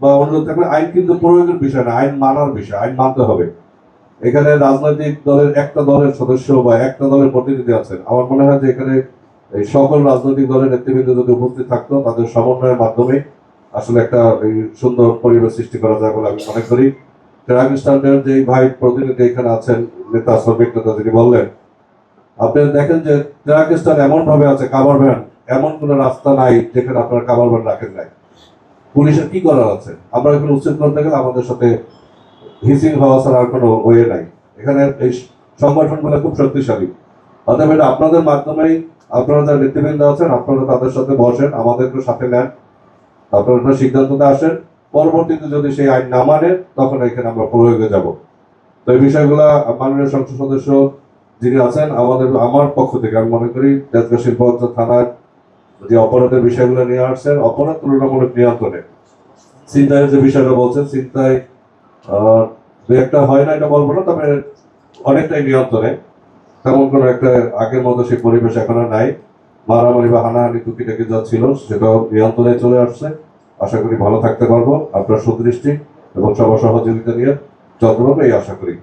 বা অনুরোধ থাকবে, আইন কিন্তু প্রয়োগের বিষয় না, আইন মানার বিষয়, আইন মানতে হবে। এখানে রাজনৈতিক দলের একটা দলের সদস্য বা একটা দলের প্রতিনিধি আছেন, আমার মনে হয় যে এখানে এই সকল রাজনৈতিক দলের নেতৃবৃন্দ যদি উপস্থিত থাকতো, তাদের সমন্বয়ের মাধ্যমে আসলে একটা এই সুন্দর পরিবেশ সৃষ্টি করা যায় বলে আমি মনে করি। ট্রাক স্ট্যান্ডের যে ভাই প্রতিনিধি এখানে আছেন, নেতা শ্রমিক নেতা যিনি বললেন, আপনি দেখেন যে ট্রাক স্ট্যান্ড এমন ভাবে আছে, কাভার ভ্যান, এমন কোন রাস্তা নাই যেখানে আপনারা কাভার ভ্যান রাখেন নাই। পুলিশের কি করার আছে? আমরা এখানে উচ্ছেদ করতে গেলে আমাদের সাথে হিসিং হওয়া ছাড়া আর কোনো ওয়ে নাই। এখানে এই সংগঠনগুলো খুব শক্তিশালী। অতএব এটা আপনাদের মাধ্যমেই, আপনারা যারা নেতৃবৃন্দ আছেন আপনারা তাদের সাথে বসেন, আমাদেরকে সাথে নেন, আপনারা একটা সিদ্ধান্ততে আসেন। পরবর্তীতে যদি সেই আইন না মানে, তখন এখানে আমরা প্রয়োগে যাব। তো এই বিষয়গুলা মাননীয় সংসদ সদস্য যিনি আছেন, আমার পক্ষ থেকে আমি মনে করি তেজগাঁ শিল্পাঞ্চল থানার যে অপরাধের বিষয়গুলো নিয়ে আসছেন, অপরাধ তুলনামূলক নিয়ন্ত্রণে। চিন্তায় যে বিষয়টা বলছেন, চিন্তায় দু একটা হয় না এটা বলবো না, তবে অনেকটাই নিয়ন্ত্রণে। তেমন কোনো একটা আগের মতো সেই পরিবেশ এখন আর নাই। মারামারি বা হানাহানি টুকিটাকি যা ছিল সেটাও নিয়ন্ত্রণে চলে আসছে। আশা করি ভালো থাকতে পারবো, আপনার সুদৃষ্টি এবং সবার সহযোগিতা নিয়ে যত্ন করবো, এই আশা করি।